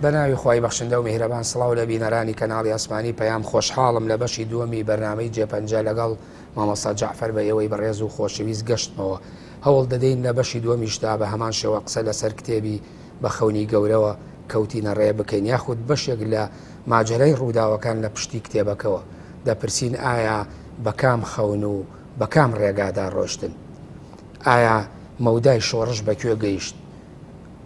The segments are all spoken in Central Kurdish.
بەناوی خۆی بەخشندە و میهرەبان سڵاو لە بینەرانی کەناڵی ئەسمانی پەیام خۆشحاڵم لە بەشی دووەمی بەرنامەی جێپەنجە لەگەڵ مامۆستا جەعفەر بە ئێوەی بەڕێز و خۆشەویست گەشتمەوە. هەوڵ دەدەین لە بەشی دووەمیشدا بە هەمان شێوە قسە لەسەر کتێبی بە خەونی گەورەوە کەوتینە ڕێ بکەین، یاخود بەشێک لە ماجەرەی ڕووداوەکان لە پشتی کتێبەکەوە دەپرسین ئایا بە کام خەون و بە کام ڕێگادا ڕۆشتن؟ ئایا مەودای شۆڕش بەکوێ گەیشت؟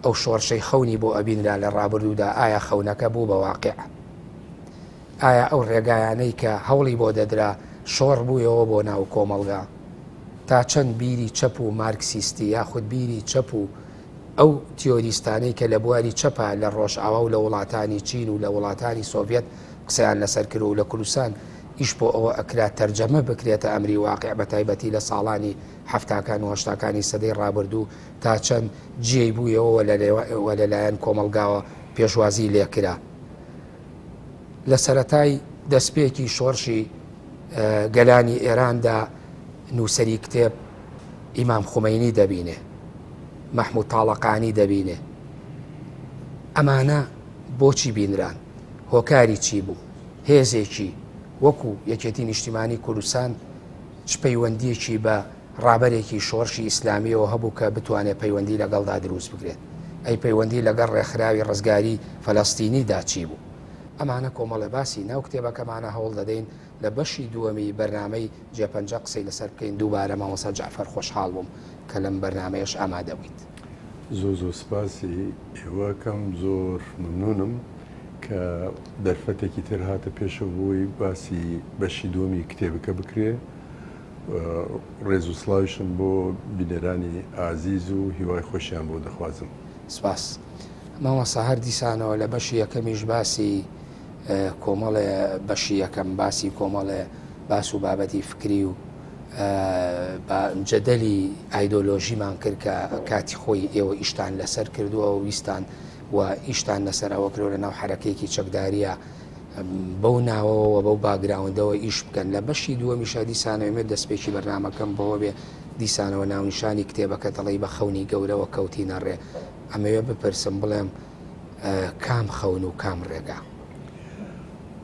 ئەو شۆڕشەی خەونی بۆ ئەبینرا لە ڕابردوودا ئایا خەونەکە بوو بە واقع؟ ئایا ئەو ڕێگایانەی کە هەوڵی بۆ دەدرا شۆڕ بوویەوە بۆ ناو کۆمەڵگا؟ تا چەند بیری چەپ و مارکسیستی یاخود بیری چەپ و ئەو تیۆریستانەی کە لە بواری چەپە لە ڕۆژئاوا و لە وڵاتانی چین و لە وڵاتانی سۆڤێت قسەیان لەسەر کرد و لە کوردستان ئیش بۆ ئەوە ئەکرا تەرجەمە بکرێتە ئەمری واقع بە تایبەتی لە ساڵانی هەفتاکان و هەشتاکانی سەدەی ڕابردوو تا چەند جێی بوویەوە لەلایەن کۆمەلگاوە پێشوازی لێکرا. لە سەرەتای دەستپێکی شۆڕشی گەلانی ئێراندا نووسەری کتێب ئیمام خومەینی دەبینێ، مەحموود تاڵەقانی دەبینێ. ئەمانە بۆچی بینران؟ هۆکاری چی بوو؟ هێزێکی وەکو یەکێتی نیشتیمانی کوردستان چ پەیوەندیەکی بە ڕابەرێکی شۆڕشی ئیسلامیەوە هەبوو کە بتوانێت پەیوەندی لەگەڵدا دروست بکرێت؟ ئەی پەیوەندی لەگەڵ ڕێکخراوی ڕزگاری فەلەستینیدا چی بوو؟ ئەمانە کۆمەڵە باسی ناو کتێبەکەمانە هەوڵ دەدەین لە بەشی دووەمی بەرنامەی جێپەنجە قسەی لەسەر بکەین. دووبارە مامۆستا جەعفەر خۆشحاڵ بووم کە لەم بەرنامەیەش ئامادە بوویت. زۆر سپاسی ئێوەکەم، زۆر ممنونم کە دەرفەتێکی تر هاتە پێشەوە بووی باسی بەشی دووەمی کتێبەکە بکرێ. ڕێز و سڵاویشم بۆ بینەرانی ئازیز و هیوای خۆشیان بۆ دەخوازم. سپاس. مامۆستا هەر دیسانەوە لە بەشی یەکەمیش باسی کۆمەڵێ بەشی یەکەم باسی کۆمەڵێ باس و بابەتی فکری و جەدەلی ئایدۆلۆژیمان کرد کە کاتی خۆی ئێوە ئیشتان لەسەر کردووە و ویستان و ئیشتان لەسەرەوە کرۆ لە ناو حرەکەیەکی چەکداریە بەو ناوەوە بەو باگراوندەوە ئیش بکەن. لە بەشی دووەمیشە دیسانەوێت دەستپێکی بەرنامەکەم بەوە بێ دیسانەوە ناونیشانی کتێبەکە دەڵی بە خەونی گەورەوە کەوتینە ڕێ. ئەمەوێ بپرسم بڵێم کام خەون و کام ڕێگا؟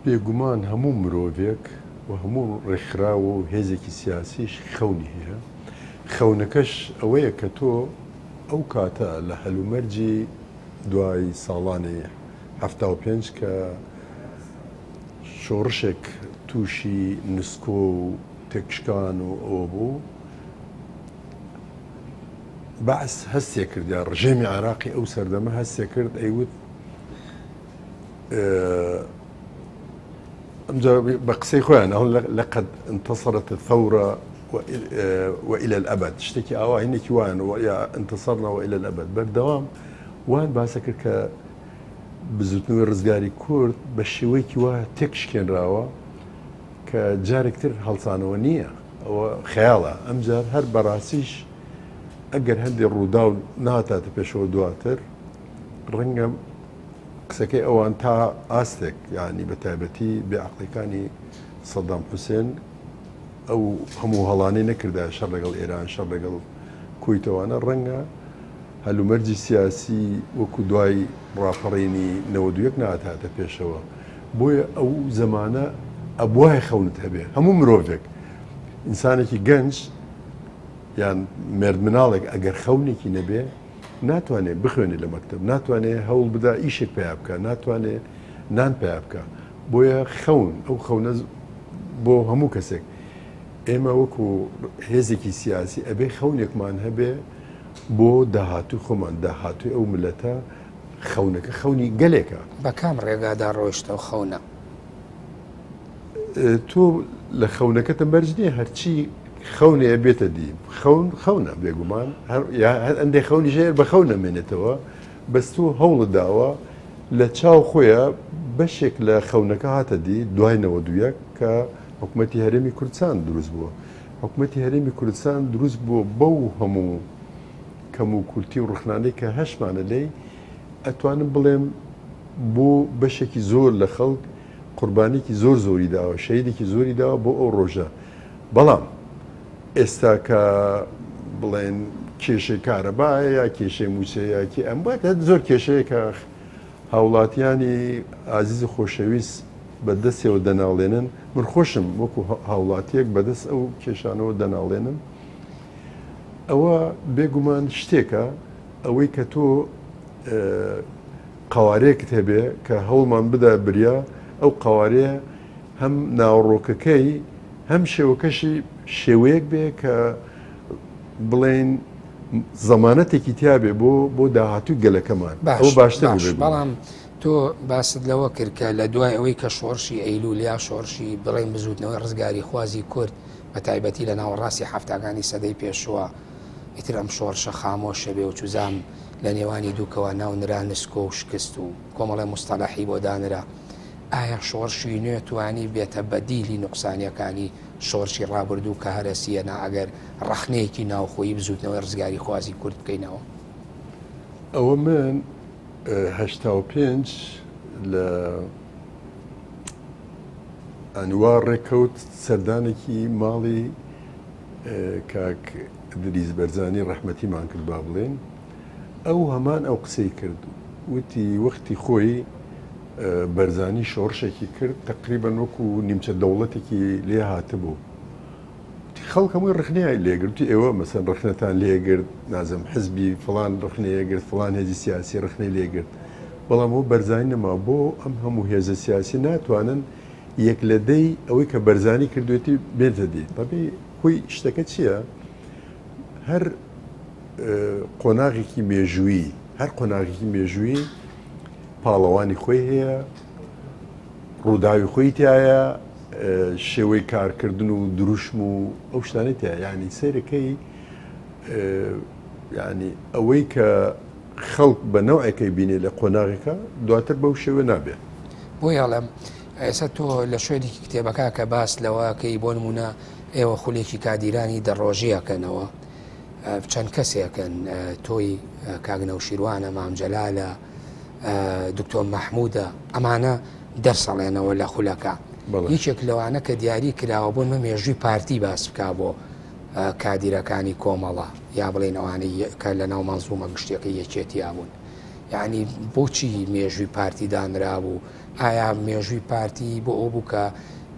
بێگومان هەموو مرۆڤێک و هەموو ڕێکخرا و هێزێکی سیاسیش خەونی هەیە. خەونەکەش ئەوەیە کە تۆ ئەو کاتە لە هەلومەرجی دوای ساڵانی 75 کە شۆڕشێک تووشی نسکۆ و تێکشکان و ئەوە بوو، بەعس هەستێ کردیا ڕژێمی عێراقی ئەو سەردەمە هەستێ کرد، ئەیوت ئەمجا بە قسەی خۆیان لەقەد انتصرت الثورة وإلى الأبد، شتێکی ئاوا هینێکی وایە یا انتصرنا وإلى الأبد. بەردەوام وان باسە کرد کە بزوتنەوەی ڕزگاری کورد بە شێوەیەکی وایە تێکشکێنراوە کە جارێکتر هەڵسانەوە نییە، ئەوە خەیاڵە. ئەمجار هەر بەڕاستیش ئەگەر هەندێک ڕوودا و نهاتاتە پێشەوە دواتر، ڕەنگە قسەکەی ئەوان تا ئاستێک یعنی بە تایبەتی بێعەقڵیەکانی سەدام حوسێن ئەو هەموو هەڵانەی نەکردا شەڕ لەگەڵ ئێران، شەڕ لەگەڵ کویتەوانە، ڕەنگە هەلومەرجی سیاسی وەکو دوای ڕاپەڕینی 92 نهاتاتە پێشەوە. بۆیە ئەو زەمانە ئەبوایە خەونت هەبێ. هەموو مرۆڤێک، ئینسانێکی گەنج یان مرد مناڵێک ئەگەر خەونێکی نەبێ ناتوانێت بخوێنێت لە مەکتب، ناتوانێت هەوڵ بدا ئیشێک پیا بکە، ناتوانێت نان پیا بکە. بۆیە خەون ئەو خەونە بۆ هەموو کەسێک. ئێمە وەکو هێزێکی سیاسی ئەبێ خەونێکمان هەبێ بۆ داهاتوو خۆمان، داهاتووی ئەو ملەتە. خەونەکە خەونی گەلێکە. بە کام ڕێگادا ڕۆیشتەوە خەونە؟ تۆ لە خەونەکەتە بەرج نییە، هەرچی خەونێ بێتە دی خەونە بێگومان، ئەندێ خەونی ژێر بە خەون نەمێنێتەوە، بەس تۆ هەوڵت داوە لە چاو خۆیە بەشێک لە خەونەکە هاتە دی. دوای 92 کە حکوومەتی هەرێمی کوردستان دروست بووە. حکوومەتی هەرێمی کوردستان دروست بووە بەو هەموو کەم و کورتی و ڕخنانەی کە هەشمانە لێی، ئەتوانم بڵێم بۆ بەشێکی زۆر لە خەڵک قوربانێکی زۆر زۆری داوە، شەیدێکی زۆری داوە بۆ ئەو ڕۆژە. بەڵام ئێستا کە بڵێن کێشەی کارەبایە یا کێشەی موچەیەکی ئەم زۆر کێشەیە کە هاوڵاتیانی ئازیز و خۆشەویست بەدەستێەوە دەناڵێنن من خۆشم وەکو هاوڵاتیەک بەدەست ئەو کێشانەوە دەناڵێنن ئەوە بێگومان شتێکە ئەوەی کە تۆ قوارەیەکت هەبێ کە هەوڵمان بدە بریا ئەو قوارەیە هەم ناوڕۆکەکەی هەم شێوەکەشی شێوەیەک بێ کە بڵێن زەمانەتێکی تیاابێ بۆ داهاتوو گەلەکەمان ئەو باشتر بەڵام تۆ باست لەوە کرد کە لە دوای ئەوەی کە شۆڕشی ئەیلولیا شۆڕشی بڵێن بزوتنەوەی ڕزگاری خوازی کورد بە تایبەتی لە ناوەڕاستی هەفتاکانی سەدەی پێشووە ئیتر ئەم شۆڕشە خامۆشە بێ و چوزام لە نێوانی دووکەوە ناونرا نسکۆ و شکست و کۆمەڵی مستەلاحی بۆ دانرا ئایا شۆڕشی نوێ توانی بێتە بەدیلی نوقسانیەکانی شۆڕشی ڕابردوو کە هەرەسیە نا ئەگەر ڕەخنەیەکی ناوخۆیی بزوتنەوەی ڕزگاری خوازی کورد بکەینەوە ئەوە من ه85 لە ئەنوار ڕێکەوت سەردانێکی ماڵی کاک دریز بەرزانی ڕەحمەتیمان کرد با بڵێن ئەو هەمان ئەو قسەی کرد وتی وەختی خۆی بەرزانی شۆڕشێکی کرد تقریبان وەکو نیمچە دەوڵەتێکی لێ هاتبوو خەڵک هەمووی ڕخنەیە لێگرتی ئێوە مەسەن ڕخنەتان لێگرت نازم حزبی فلان ڕخنەیەگرت فلان هێزی سیاسی ڕخنەی لێگرت بەڵام ئەو بەرزانی نەما بۆ ئەم هەموو هێزە سیاسی ناتوانن یەک لە دەی ئەوەی کە بەرزانی کردوێتی بێتە دی بەبێ خۆی شتەکە چییە؟ هەر قۆناغێکی مێژووی هەر قۆناغێکی مێژووی پاڵەوانی خۆی هەیە ڕووداوی خۆی تایە شێوەی کارکردن و دروشم و ئەو شتانەی تایە یعنی سەیرەکەی ینی ئەوەی کە خەڵک بە نەوعەکەی بینێ لە قۆناغێکە دواتر بەو شێوە نابێت بۆ یاڵم ئێستا تۆ لە شوێنێکی کتێبەکە کە باس لەوەکەی بۆ نمونە ئێوە خولێکی کادیرانی دەڕۆژیەکەنەوە چەند کەسێکن تۆی کاگنەوشیروانە مامجەلالە دکتۆر مەحموودە ئەمانە دەرسەڵێنەوە لە خولەکە هیچێک لەوانە کە دیاری کراوە بۆن مە مێژووی پارتی باس بکا بۆ کادیرەکانی کۆمەڵە یا بڵێن ئەوانەی کە لە ناو مەنزومە گشتەکە یەکێتی یابوون یعنی بۆچی مێژووی پارتی دانرا بوو ئایا مێژووی پارتی بۆ ئەو بوو کە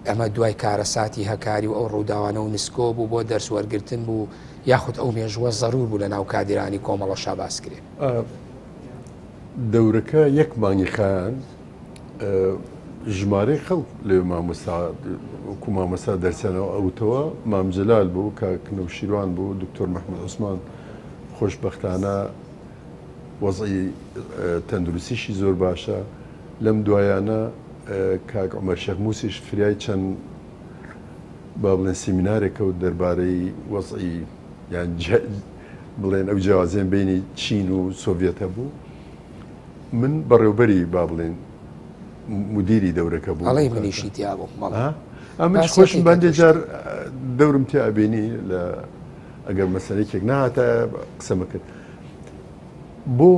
ئەمە دوای کارەساتی هەکاری و ئەو ڕووداوانە و نسکۆ بوو بۆ دەرسوەرگرتن بوو یاخود ئەو مێژووە زەرور بوو لە ناو کادیرانی کۆمەڵە شاباس کرێ دەورەکە یەک مانگی خان ژمارەی خەڵک لێ وەکو مامەسا دەرسیانەوە ئەوتەوە مامجلال بوو کاک نەوشیروان بوو دکتۆر مەحموود عوسمان خۆشبەختانە وەزعی تەندروستیشی زۆر باشە لەم دوایانە کاک عومەر شێخ موسیش فریای چەند با بڵێن سیمینارێکەوت دەربارەی وەزعی یان بڵێن ئەو جیاوازیان بینی چین و سۆڤێتە بوو من بەڕێوبەری با بڵێن مدیری دەورەکە بوو ئەڵێ منیشی تیا بوو ئەمەش خۆشم بەندێ جار دەورم تیا ئەبینی لە ئەگەر مەسەلەیەکێک نهاتە قسەمە کرد بۆ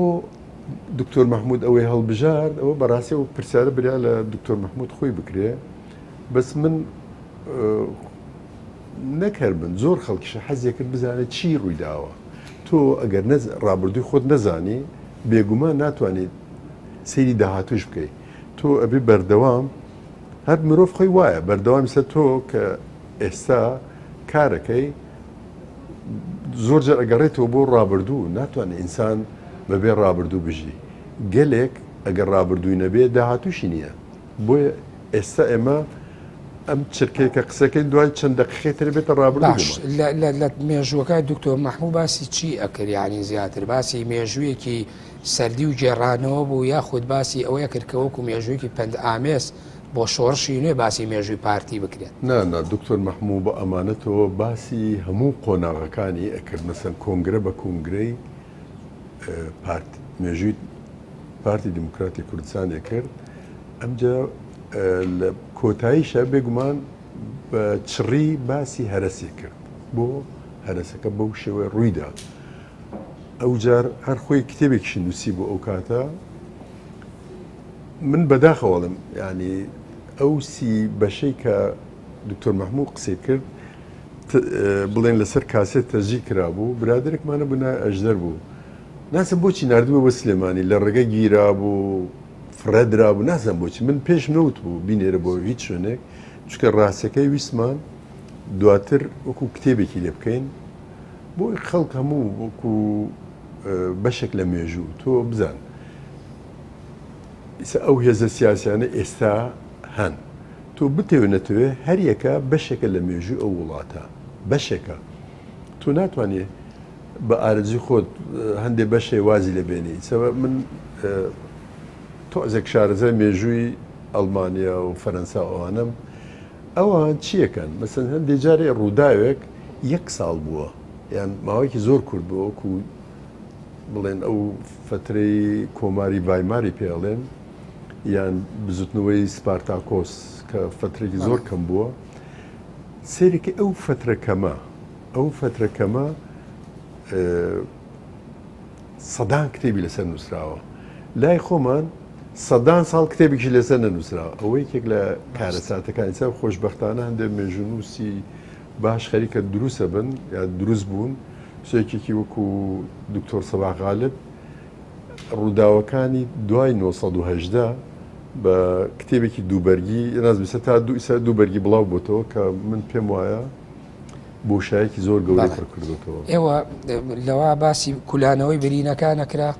دکتۆر مەحموود ئەوەی هەڵبژارد ئەوە بەڕاستی و پرسیارە بریا لە دکتۆر مەحموود خۆی بکرێ بەس من نەکەر بن زۆر خەڵکیشە حەزیە کرد بزانێت چی ڕوویداوە تۆ ئەگەر ڕابردووی خۆت نەزانی بێگومان ناتوانیت سەیری داهاتوش بکەیت تۆ ئەبێ بەردەوام هەر مرۆڤ خۆی وایە بەردەوام سە تۆ کە ئێستا کارەکەی زۆر جار ئەگەڕێتەوە بۆ ڕابردوو ناتوانێت ئینسان بەبێ ڕابردوو بژی گەلێک ئەگەر ڕابردووی نەبێ داهاتوشی نییە بۆیە ئێستا ئێمە ئەم چرکێکە قسەکەی دوای چەند دەقیقەی بێتە ڕابردوو لە مێژووەکە دکتۆر مەحموود باسی چی ئەکریانی زیاتر باسی مێژوویەکی سەردی و گێڕانەوە بوو یاخود باسی ئەوەیە کردکەوەکو مێژوویەکی پند ئامێز بۆ شۆڕشی نوێ باسی مێژووی پارتی بکرێت نا دکتۆر مەحموود بە ئەمانەتەوە باسی هەموو قۆناغەکانی ئەکرد مەسەن کۆنگرە بە کۆنگرەی مێژووی پارتی دیموکراتی کوردستانی کرد ئەمجا لە کۆتاییشە بێگومان بە چڕی باسی هەرەسی کرد بۆ هەرەسەکە بەو شێوە ڕوویدا ئەو جار هەر خۆی کتێبێکشی نووسی بۆ ئەو کاتە من بەداخەوەڵم ینی ئەو سی بەشەی کە دکتۆر مەحموود قسەی کرد بڵێن لەسەر کاسێت تەزیی کرابوو برادێکمانە بوو ئەژدەر بوو ناسم بۆچی نردووە بە سلێمانی لە ڕێگە گیرا بوو فرەدرا بوو نازم بۆچی من پێش نەوت بوو بینێرە بۆ هیچ شوێنێک چکە ڕاستەکەی ویسمان دواتر وەکو کتێبێکی لێ بکەین بۆی خەڵک هەموو وەکو بەشێک لە مێژوو تۆ بزان ئەو هێزە سیاسیانە ئێستا هەن تۆ بتێونەتەوێ هەریەکە بەشێکە لە مێژوو ئەو وڵاتە بەشێکە تۆ ناتوانێ بە ئارزی خۆت هەندێک بەشێ وازی لە بێنی من تۆزێک شارەزای مێژووی ئەڵمانیا و فەرەنسا ئەوانم ئەوان چیەکەن مەسەن هەندێک جارێ ڕووداوێک 1 ساڵ بووە یان ماوەیەکی زۆر کورد بووە وەکو بڵێن ئەو فترەی کۆماری ڤایماری پێڵێن یان بزوتنەوەی سپارتاکۆس کە فترێکی زۆر کەم بووە سێرێکی ئەو فترەکەمە سەدان کتێبی لەسەر نووسراوە لای خۆمان سەدان ساڵ کتێبێکی لەسەر نەنووسراوە ئەوە یەکێک لە کارەساتەکانی سا خۆشبەختانە هەندێک مێژونووسی باش خەریکە دروستە بن یا دروست بوون سێکێکی وەکو دکتۆر سەباح غالب ڕووداوەکانی دوای 1970 بە کتێبێکی دووبەرگی نازبیسە تا دووبەرگی بڵاو بۆتەوە کە من پێم وایە بۆشایەکی زۆر گەورەی پڕکردوتەوە ئێوە لەوە باسی کولانەوەی برینەکان نەکرا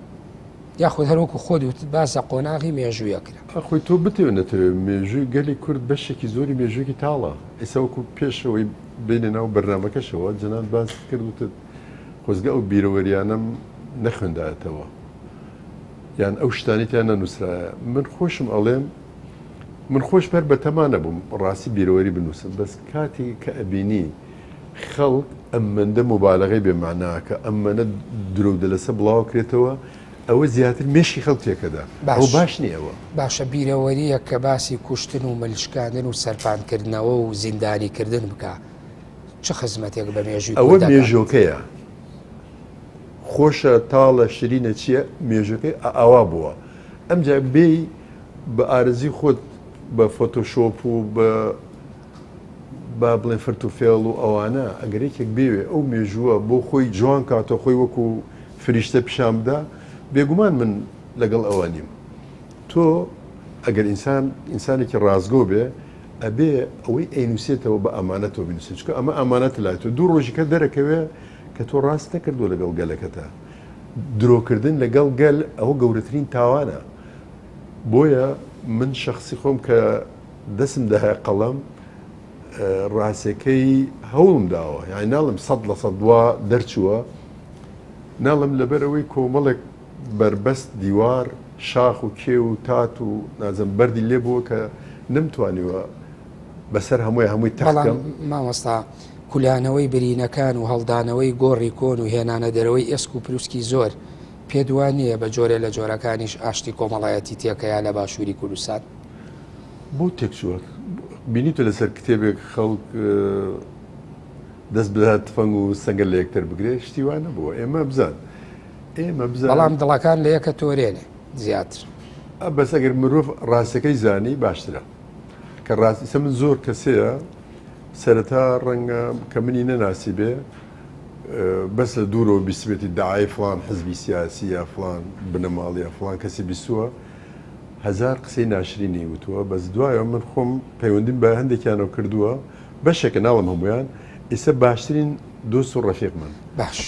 یاخود هەروەکو خۆ دوت باسە قۆناغی مێژوویە کرا خۆی تۆ بتێونەتەوێت مێژووی گەلی کورد بەشێکی زۆری مێژوویەکی تاڵە ئێستا وەکو پێشەوەی بینێ ناو بەرنامەکەشەوە جەنان باس کردوتت خۆزگە ئەو بیرەوەریانم نەخوێندایەتەوە یان ئەو شتانیتیان نەنووسرایە من خۆشم ئەڵێم من خۆش پەر بەتەمانە بووم ڕاستی بیرەوەری بنووسم بەس کاتی کە ئەبینی خەڵک ئەمەندە مبالغەی بێماناکە ئەمەنە درۆدە لەسە بڵاو کرێتەوە ئەوە زیاتر مێشی خەڵک تێکەدا ئەو باش نییەوە باشە بیرەوەریە کە باسی کوشتن و ملشکاندن و سەرپانکردنەوە و زیندانیکردن بکە چ خزمەتێک بە مێژووی ئەوە مێژۆکەیە خۆشە تاڵە شرینە چییە مێژەکەی ئاوا بووە ئەمجا بێ بە ئارزی خۆت بە فۆتۆشۆپ و با بڵێن فرتوفێڵ و ئەوانە ئەگەرێکێک بێوێ ئەو مێژووە بۆ خۆی جوان کاتە خۆی وەکو فریشتە پیشامدا بێگومان من لەگەڵ ئەوە نیم تۆ ئەگەر ئینسانێکی ڕازگۆ بێ ئەبێ ئەوەی ئەینوسێتەوە بە ئەمانەتەوە بنووسێت چکە ئەمە ئەمانەت لای تۆ دوو ڕۆژیکە دەرەکەوێ کە تۆ ڕاست نەکردو لەگەڵ گەلەکەتە درۆکردن لەگەڵ گەل ئەوە گەورەترین تاوانە بۆیە من شخصی خۆم کە دەسم داهەیە قەڵەم ڕاستەکەی هەوڵم داوە یعنی ناڵم 100% دەرچووە ناڵم لەبەرەوەی کۆمەڵێک بربەست دیوار شاخ و کێ و تات و نازم بەردی لێ بووە کە نمتوانیوە بەسەر هەمووی تەقم مامۆستا کولانەوەی برینەکان و هەڵدانەوەی گۆڕی کۆن و هێنانە دەرەوەی ئێسک و پرووسکی زۆر پێدوانیە بە جۆرە لە جۆرەکانیش ئاشتی کۆمەڵایەتی تێکەیە لە باشووری کوردستان بۆ تێکچووە بینیتە لەسەر کتێبێک خەڵک دەست بدات فەنگ و سەنگەر لە یەکتر بگرێ شتیوان نەبووە ئێمە بزان بەڵام دڵەکان لە یەکە تۆرێنێ زیاتر بەس ئەگەر مرۆڤ ڕاستەکەی زانی باشترە کە ڕاستیسە من زۆر کەسەیە سەرەتا ڕەنگە کە منی نەناسی بێ بەس لە دوورەوە بیسبێتی داعای فڵان حزبی سیاسی یا فڵان بنەماڵ یا فڵان کەسی بیستووە هەزار قسەی ناشرینی وتووە بەس دوایە من خۆم پەیوەندیم بە هەندێکیانەوە کردووە بەشێکە ناڵم هەمویان ئێستا باشترین دۆست و ڕەفیق من باش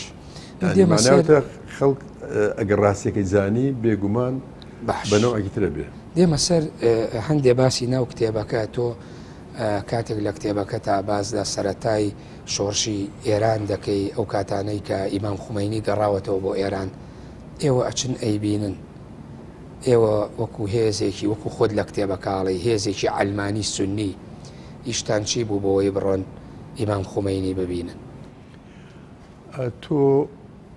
ماناوتە خەڵک ئەگەر ڕاستیەکەی زانی بێگومان بەنەوەی ترە بێ دێمە سەر هەندێ باسی ناو کتێبەکە تۆ کاتێک لە کتێبەکە تا بازدا سەرەتای شۆڕشی ئێران دەکەی ئەو کاتانەی کە ئیمام خومەینی گەڕاوەتەوە بۆ ئێران ئێوە ئەچن ئەیبینن ئێوە وەکو هێزێکی وەکو خۆت لە کتێبەکاڵی هێزێکی ئەلمانی سونی ئیشتان چی بوو بۆەوەی بڕۆن ئیمام خومەینی ببینن تۆ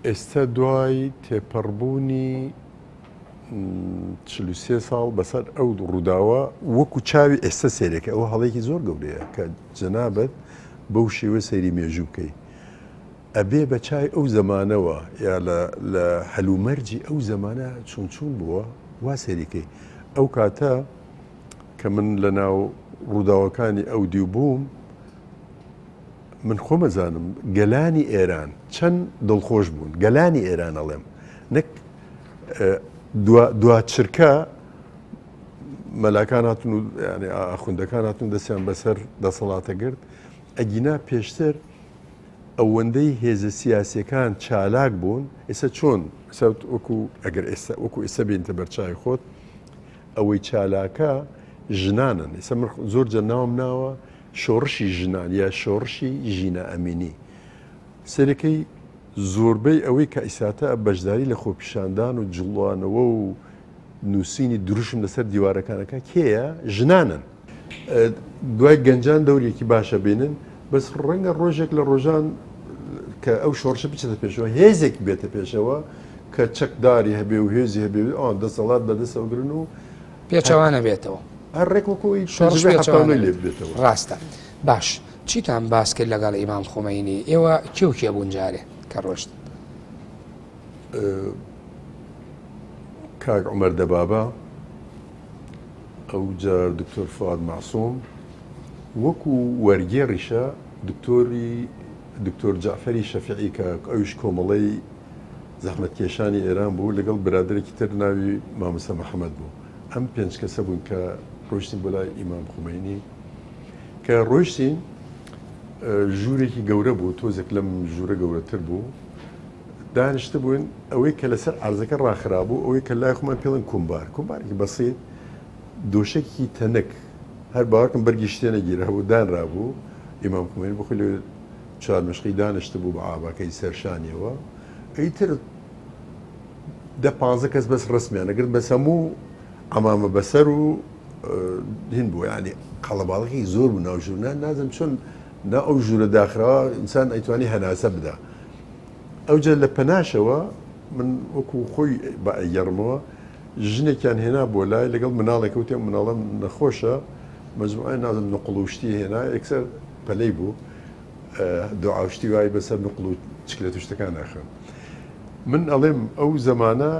ئێستا دوای تێپەڕبوونی 43 ساڵ بەسەر ئەو ڕووداوە وەکو چاوی ئێستا سێرێکە ئەوە هەڵەیەکی زۆر گەورەیە کە جەنابەت بەو شێوە سەیری مێژوو بکەی ئەبێ بە چای ئەو زەمانەوە یا لە هەلومەرجی ئەو زەمانە چونچون بووە وا سەریکەی ئەو کاتە کە من لە ناو ڕووداوەکانی ئەو دیو بووم من خۆمەزانم گەلانی ئێران چەند دڵخۆش بوون گەلانی ئێران ئەڵێم نەک دوا چرکە مەلاکان هاتون و ینی ئاخوندەکان هاتون دەستیان بەسەر دەسەڵاتە گرت ئەگینا پێشتر ئەوەندەی هێزە سیاسیەکان چالاک بوون ئێستا چۆن وەکو ئەگەر وەکو ئێستا بینتە بەرچای خۆت ئەوەی چالاکە ژنانن ئێستا زۆر جە ناوم ناوە شۆڕشی ژنان یا شۆڕشی ژینە ئەمینی سەرەکەی زۆربەی ئەوەی کە ئیساتە بەشداری لە خۆپیشاندان و جوڵوانەوە و نووسینی دروشم لەسەر دیوارەکانەکە کێیە ژنانن دوای گەنجان دەورێکی باشە بینن بەس ڕەنگە ڕۆژێک لە ڕۆژان کە ئەو شۆڕشە بچێتە پێشەوە هێزێک بێتە پێشەوە کە چەکداری هەبێ و هێزی هەبێ ئەوان دەسەڵات بەدەستەوەگرن و پێچەوانە بێتەوە هەر ڕێکوەکۆی لێ بێتەوە ڕاستە باش چیتان باس کرد لەگەڵ ئیمام خۆمەینی ئێوە کێ بوون جارێ کە ڕۆشت کاک عومەر دەبابە ئەو جار دکتۆر فواد معسووم وەکو وەرگێڕیشە دکتۆر جعفەری شەفیعی کە ئەوش کۆمەڵەی زەحمەتکێشانی ئێران بوو لەگەڵ برادێکی تر ناوی مامۆستا محەممەد بوو ئەم پێنج کەسە بوون کە ڕۆشتین بۆ لای ئیمام خۆمەینی کە ڕۆشتین ژوورێکی گەورە بوو تۆزێک لەم ژوورە گەورەتر بوو دانیشتە بوون ئەوەی کە لەسەر عرزەکە ڕاخرا بوو ئەوەی کە لای خۆمان پێڵن کومبارێکی بەسیت دۆشێکی تەنک هەر باوەکەم بەرگی شتێنە گیرە هەبوو دانرابوو ئیمام خۆمەینی بخۆی لە چوار مشقی دانیشتە بوو بە ئاباکەی سەرشانیەوە ئەیتر 10-15 کەس بەس ڕسمیان ئەگرت بەس هەموو ئەمامە بەسەر و هین بوو ینی قەڵەباڵەکەی زۆر بوو ناو ژوورنان نازم چۆن نا ئەو ژوورە داخراوە ئینسان ئەیتوانی هەناسە بدە ئەوجا لە پەناشەوە من وەکو خۆی بە ئەگەڕمەوە ژنێکیان هێنا بۆ لای لەگەڵ مناڵێک وتێ مناڵم نەخۆشە مەجموعای نازم نقڵ و شتی هێنا یەکسەر پەلەی بوو دوعاوشتی وای بەسەر نقڵ و چکلێت و شتەکان ناخەم من ئەڵێم ئەو زەمانە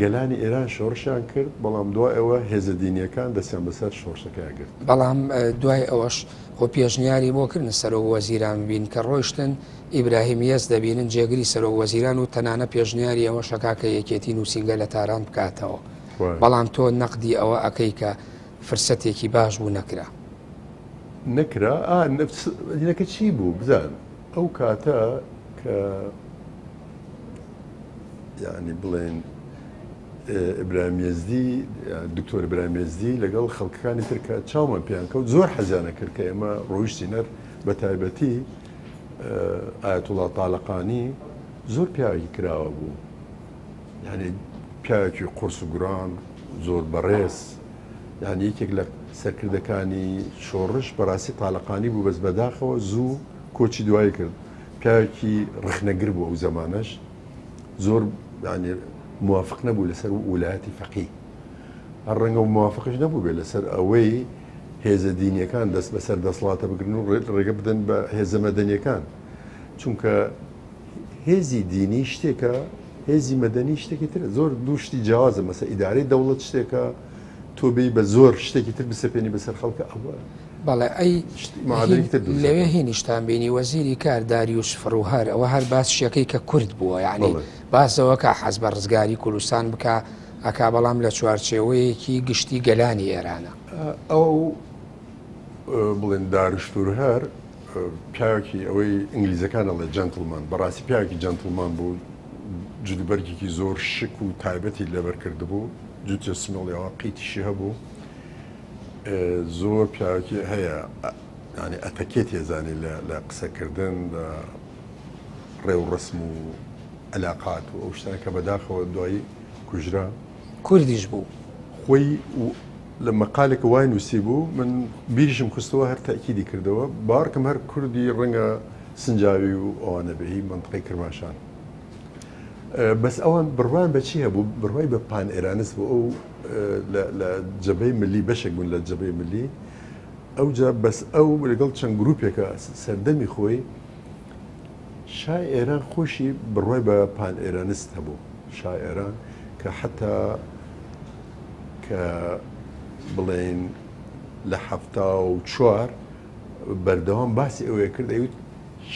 گەلانی ئێران شۆڕشیان کرد بەڵام دوای ئەوە هێزە دینیەکان دەستیان بەسەر شۆڕشەکەیان کرد بەڵام دوای ئەوەش خۆ پێشنیاری بۆ کردن سەرۆک وەزیران بین کە ڕۆیشتن ئیبراهیمیەس دەبینن جێگری سەرۆک وەزیران و تەنانە پێشنیاری ئەوە شەکاکە یەکێتی نووسینگە لە تاران بکاتەوە بەڵام تۆ نەقدی ئەوە ئەەکەی کە فرسەتێکی باش بوو نەکرا چی بوو بزان ئەو کاتە کە یعنی بڵێن ئیبراهیم دکتۆر ئیبراهیم لەگەڵ خەڵکەکانی تر کە چاومان پێیان کەوت زۆر حەزیانە کرد کە ئێمە ڕۆیشتینەر بە تایبەتی ئایەتوڵا تاڵەقانی زۆر پیاوێکی کراوە بوو یعنی پیاوێکی قورس و گوران زۆر بەڕێز یعنی یەکێک لە سەرکردەکانی شۆڕش بەڕاستی تاڵەقانی بوو بەس بەداخەوە زوو کۆچی دوای کرد پیاوێکی ڕخنەگر بوو ئەو زەمانەش زۆر ینی موافق نەبوو لەسەر وولایەتی فەقی هەر ڕەنگە و موافقش نەبوو بێ لەسەر ئەوەی هێزە دینیەکان دەست بەسەر دەسڵاتە بگرن و ڕێگە بدەن بە هێزە مەدەنیەکان چونکە هێزی دینی شتێکە هێزی مەدەنی شتێکی تر زۆر دوو شتی جیازە مەسە ئیدارەی دەوڵەت شتێکە تۆبی بە زۆر شتێکی تر بسەپێنی بەسەر خەڵکە ئەوە بەڵێ ئەی لەوێ هێنیشتان بینی وەزیری کار داریوش فڕوهەر ئەوە هەر باس شەکەی کە کورد بووە یعنی باسەوە کە حەز بە ڕزگاری کوردستان بکە ئەکا بەڵام لە چوارچێوەیەکی گشتی گەلانی ئێرانە ئەو بڵێن داریوش فڕوهەر پیاوێکی ئەوەی ئینگلیزەکانە لە جەنتڵمان بەڕاستی پیاوێکی جەنتڵمان بوو جلوبەرگێکی زۆر شک و تایبەتی لەبەر کرد بوو جوتە سمێڵیەوە قیتیشی هەبوو زۆر پیاوێکی هەیە ینی ئەتەکێت ێزانی لە قسەکردن لە ڕێو ڕسم و علاقات و ئەو شتانە کە بەداخەوە دوایی کوژرا کوردیش بوو خۆی لە مەقالێک وای نووسی بوو من بیریشم خستەوە هەر تاکیدی کردەوە باوەڕکەم هەر کوردی ڕەنگە سنجاوی و ئەوانە بێهی منطقەی کرماشان بەس ئەوان بڕوان بەچی هەبوو بڕوای بە پان ئێرانس بوو ئەو لە جەبەی ملی بەشێک بوون لە جەبەی ملی ئەوجا بەس ئەو لەگەڵ چەند گروپێکە سەردەمی خۆی شای ئێران خۆشی بڕوای بە پان ئێرانست هەبوو شای ئێران کە حتا کە بڵێن لە 1970 بەردەوام باسی ئەوەیە کرد ئەوت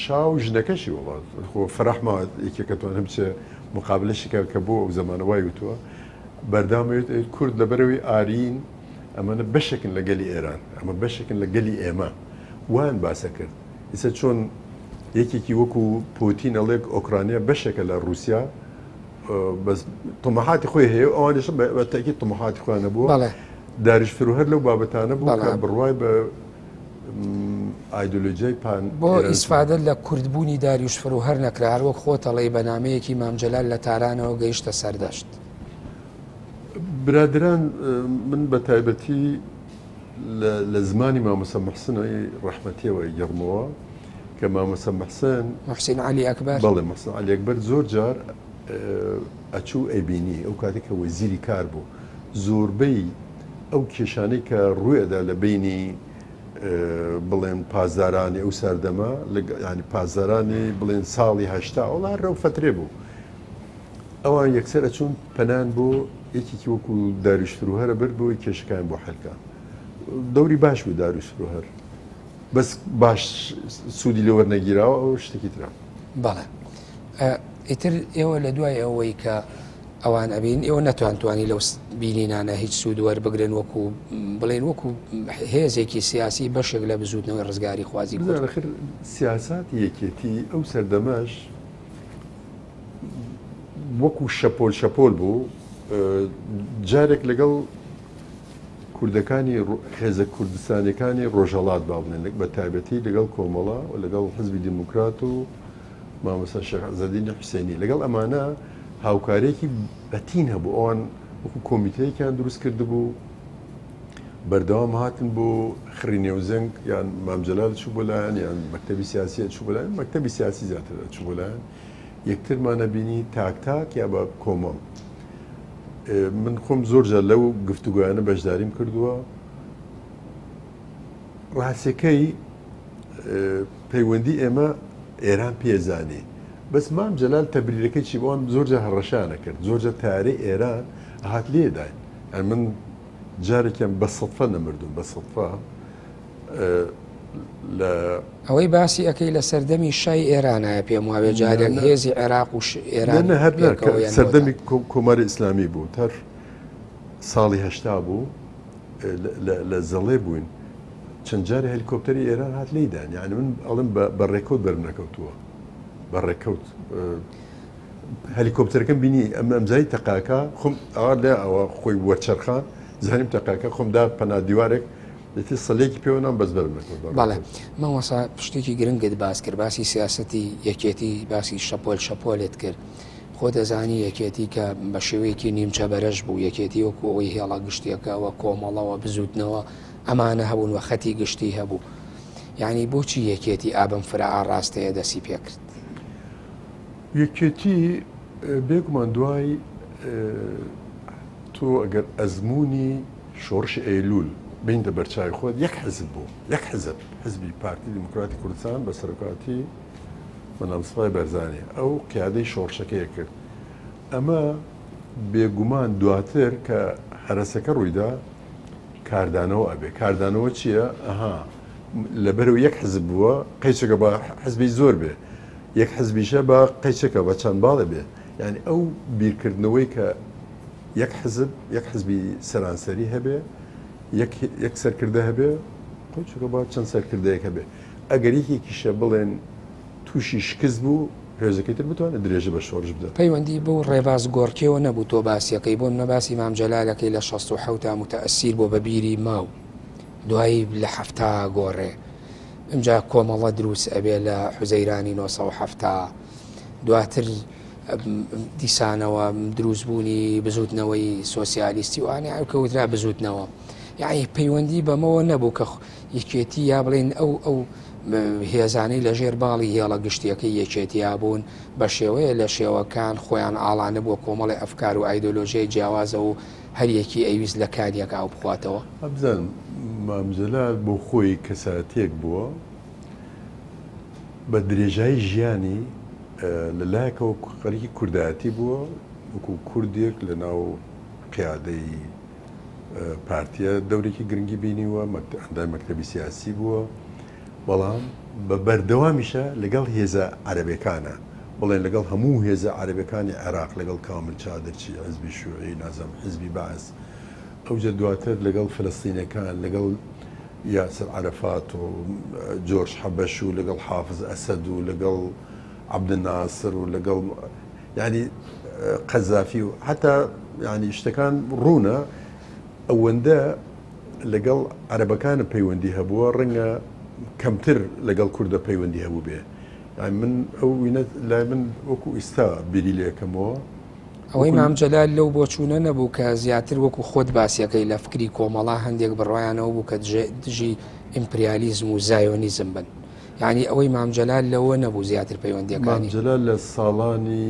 شاو ژنەکەشی وڵات خۆ فەرەحما یەکێکەتوان هەمچە مقابلەشێکە کە بۆ ئەو زەمانە وای وتووە بەردامەوێت کورد لەبەرەوەی ئارین ئەمانە بەشێکن لە گەلی ئێران، ئەمە بەشێکن لە گەلی ئێمە وان باسە کرد. ئیسە چۆن یەکێکی وەکو پوتین ئەڵێک ئۆکرانیا بەشێکە لە رووسیا بەس تۆمەحاتی خۆی هەیە ئەوانش بەتەکی تۆمەحاتی خۆیانە بووە داریش فرۆهەر لەو بابەتانە بوو کە بڕوای بە ئایدۆلۆژیای پان بۆ ئیسفادە لە کوردبوونی داریوش فرۆهەر نەکرا هەروەک خۆتەڵی بەنامەیەکی مامجەلال لە تارانەوە گەیشتە سەردەشت. برادران من بە تایبەتی لە زمانی مامۆستا محسنەوەی ڕەحمەتیەوە گەڕمەوە کە مامۆستا محسن محسین علی ئەکبەر بەڵێ محسن علی ئەکبەر زۆر جار ئەچوو ئەیبینی ئەو کاتێک کە وەزیری کار بوو زۆربەی ئەو کێشانەی کە ڕوویەدا لە بینی بڵێن پازارانی ئەو سەردەما ینی پازارانی بڵێن ساڵی هەشتا ئەوڵا ڕەو فترێ بوو ئەوان یەکسەر ئەچوون پەنان بۆ یەکێکی وەکو داریوش فرۆهەرە برد بۆی کێشەکان بۆ حەلکە دەوری باش بوو داریوش فرۆهەر بەس باش سوودی لەوە نەگیراوە ئەو شتێکی ترا. بەڵێ ئیتر ئێوە لە دوای ئەوەی کە ئەوان ئەبین ئێوە نەتوانتوانی لەو بینینانە هیچ سوود وەربگرن وەکو بڵێن وەکو هێزێکی سیاسی بەشێک لە بزوتنەوەی ڕزگاری خوازی خر سیاسات یەکێتی ئەو سەردەماش وەکو شەپۆل شەپۆل بوو جارێک لەگەڵ کوردەکانی هێزە کوردستانەکانی ڕۆژهەڵات با بڵێن بە تایبەتی لەگەڵ کۆمەڵا و لەگەڵ حزبی دیموکرات و مامۆستا شێخ عەزەدینی حوسێنی لەگەڵ ئەمانە هاوکارێکی بەتین هەبوو ئەوان وەکو کۆمیتەیەکیان دروست کرد بوو بەردەوام هاتن بۆ خڕی نێوزەنگ یان مامجەلال چوو بۆ لایەن یان مەکتەبی سیاسیە چوو بۆ لایەن مەکتەبی سیاسی زیاتر چوو بۆ لایەن یەکترمانە بینی تاک تاک یا بە کۆمەڵ. من خۆم زۆرجار لەو گفتوگویانە بەشداریم کردووە ڕاستیەکەی پەیوەندی ئێمە ئێران پێزانێ بەس مامجەلال تەبریرەکەی چی بۆن زۆرجار هەڕەشانە کرد زۆرجار تارەی ئێران هات لێداین من جارێکیان بە سەدفە نەمردوم بە سەدفە لە ئەوەی باسی ئەەکەی لە سەردەمی شای ئێرانایە پێم وابێ جارێک هێزی عێراق و ئێران سەردەمی کۆماری ئیسلامی بوو تەر ساڵی هەشتا بوو لە زەڵێ بووین چەند جارە هەلیکۆپتەری ئێران هات لێدان یعنی من ئەڵم بە ڕێکەوت بەرنەکەوتووە بە ڕێکەوت هەلیکۆپتەرەکەم بینی ئەمزای تەقاکە خۆم ئەوە لێ ئەوە خۆی وەرچەرخان زانیم تەقاکە خۆمدا پەنا دیوارێک دەتی سەلێکی پێوەنام بەس بەرنەکەوت. بەڵێ مەوەسا پشتێکی گرنگت باس کرد باسی سیاسەتی یەکێتی باسی شەپۆل شەپۆلێت کرد خۆ دەزانی یەکێتی کە بە شێوەیەکی نیمچە بەرەش بوو یەکێتی وەکو ئەوەی هێڵا گشتیەکەەوە کۆمەڵەوە بزوتنەوە ئەمانە هەبوون وە خەتی گشتی هەبوو یعنی بۆچی یەکێتی ئابم فرعا ڕاستەیە دەسی پێکرد. یەکێتی بێگومان دوای تۆ ئەگەر ئەزمموی شۆڕش ئەیلول بینتە بەرچاوی خۆت یەک حزب بوو یەک حزب حزبی پارتی دیموکراتی کوردستان بە سەرۆکاتی مەنامسفای بەرزانێ ئەو قیادەی شۆڕشەکەیە کرد ئەمە بێگومان دواتر کە هەرەسەکە ڕوویدا کاردانەوە ئەبێ کاردانەوە چییە؟ ئەها لەبەرەوە یەک حزب بووە قەیچەکە بە حزبی زۆر بێ یەک حزبیشە بە قەیچەکە بە چەند باڵە بێ یعنی ئەو بیرکردنەوەی کە یەک حزب یەک حزبی سەرانسەری هەبێ یەک سەرکردە هەبێ قەیچەکە بە چەند سەرکردەیەک هەبێ ئەگەر یەکێکیشە بڵێن تووشی شکست بوو هێزەکەی تر بتوانێت درێژە بە شۆڕش بدات. پەیوەندی بۆ ڕێباز گۆڕکیەوە نەبوو تۆ باسیەکەی بۆ نەباسی مامجەلالەکەی لە 16 متەئەسیر بۆ بەبیری ماو دوایی لە هەفتا گۆڕێ ئەمجا کۆمەڵە دروست ئەبێ لە حوزەیرانی 1970 دواتر دیسانەوە دروستبوونی بزوتنەوەی سۆسیالیستی وانێ ئەوکەوترا بزوتنەوە یعنی پەیوەندی بەمەوە نەبوو کە یەکێتی یا بڵێن ئەو هێزانەی لە ژێر باڵی هێڵە گشتیەکەی یەکێتیا بوون بە شێوەیە لە شێوەکان خۆیان ئاڵانە بووە کۆمەڵی ئەفکار و ئایدۆلۆژیای جیاوازە و هەریەکی ئەویست لە کاریەکە ئاو بخواتەوە. ئەبزان مامجەلال بۆ خۆی کەساتێک بووە بە درێژایی ژیانی لەلایەکەوە خەریکی کوردایەتی بووە وەکو کوردێک لە ناو قیادەی پارتیە دەورێکی گرنگی بینیوە ئەندای مەکتەبی سیاسی بووە بەڵام بە بەردەوامیشە لەگەڵ هێزە عەرەبەکانە بڵێن لەگەڵ هەموو هێزە عەرەبەکانی عێراق لەگەڵ کامل چادرچی حزبی شوعی نازەم حزبی بەعس ئەوجە دواتر لەگەڵ فلەستینەکان لەگەڵ یاسر عەرەفات و جۆرج حەبەش و لەگەڵ حافز ئەسەد و لەگەڵ عەبدناسر و لەگەڵ ینی قەزافی و حتا ینی شتەکان ڕوونە ئەوەندە لەگەڵ عەرەبەکانە پەیوەندی هەبووە ڕەنگە کەمتر لەگەڵ کوردە پەیوەندی هەبوو بێ من ئەو وینە لای من وەکو ئێستا بیری لێکەمەوە ئەوەی مام جەلال لەو بۆ چوونە نەبوو کە زیاتر وەکو خۆت باسیەکەی لە فکری کۆمەڵا هەندێک بڕوایانەوە بوو کە دژی ئیمپریالیزم و زایۆنیزم بن یعنی ئەوەی مام جەلال لەوە نەبوو زیاتر پەیوەندیەکانی مام جەلال لە ساڵانی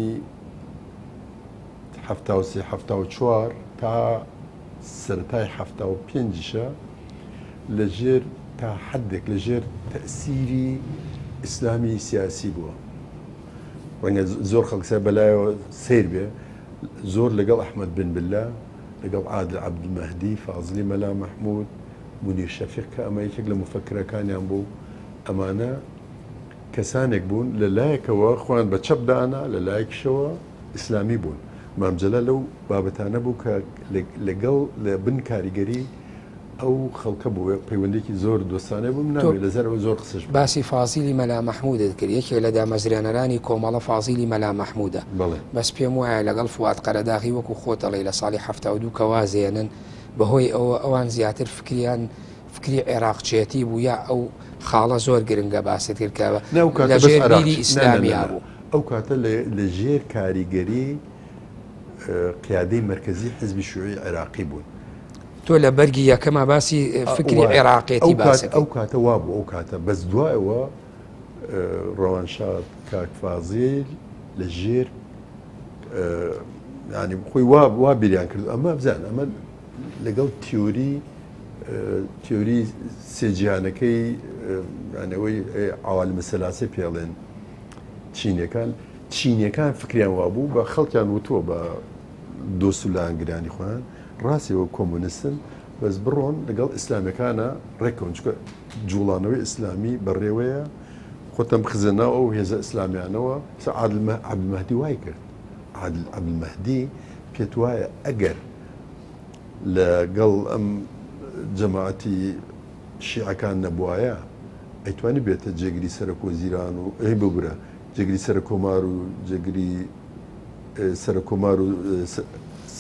1970 تا سەرەتای 75 لەژێر تا حدێک لەژێر تەسیری ئیسلامی سیاسی بووە ڕەنگە زۆر خەڵکسە بەلایەوە سیر بێ زۆر لەگەڵ ئەحمەد بن بللا لەگەڵ عادل عەبدولمەهدی فازلی مەلا مەحموود مونیر شەفیق کە ئەمە یەکێک لە مفەکرەکانیان بوو ئەمانە کەسانێک بوون لە لایەکەوە خۆیان بە چەپ دانا لە لایەکشەوە ئیسلامی بوون مام جەلال لەو بابەتانە بوو کە لەگەڵ لە بن کاریگەری ئەو خەڵکە بوو پەیوەندێکی زۆر دۆستانە بوو ناوێ لەزەرەوە زۆر قسەش باسی فازیلی مەلا مەحمودت کرد یەکێک لە دامەزرێنەرانی کۆمەڵە فازیلی مەلا مەحمودە بەس پێم وایە لەگەڵ فواد قەرەداغی وەکو خۆتەڵی لە ساڵی 72 کەوازێنن بەهۆی ئەوان زیاتر فکری عێراقچێتی بوو یا ئەو خاڵە زۆر گرنگە باست کردکەوە لە ژێربیری ئیسلامیا بوو ئەو کاتە لە ژێر کاریگەری قیادەی مرکزی حزبی شیوعی عێراقی بوون تۆ لە بەرگی یەکەمە باسی فکری عێراقێتی باس ئەو کاتە وا بوو ئەو کاتە بەس دوایەوە ڕەوانشاد کاک فازیل لە ژێر ینی خۆی وا بیریان کرد ئەمە بزان ئەمە لەگەڵ تیۆری سێجیانەکەی یانەوەی عوالمە سەلاسی پێڵێن چینیەکان فکریان وابوو بە خەڵکیان وتووە بە دۆست و لاهەنگرانی خۆیان ڕاستیەوە کۆمونیستن بەس بڕۆن لەگەڵ ئیسلامیەکانە ڕێکەون چکە جوڵانەوەی ئیسلامی بەڕێوەیە خۆتەم بخزێنەوە ئەو هێزە ئیسلامیانەوە عادل عەبدولمەهدی وای کرد عادل عەبدولمەهدی پێت وایە ئەگەر لەگەڵ ئەم جەماعەتی شیعەکان نەبوایە ئەیتوانی بێتە جێگری سەرۆکوەزیران و ئەی ببرە جێگری سەرۆکۆمار و جێگری سەرۆکۆمار و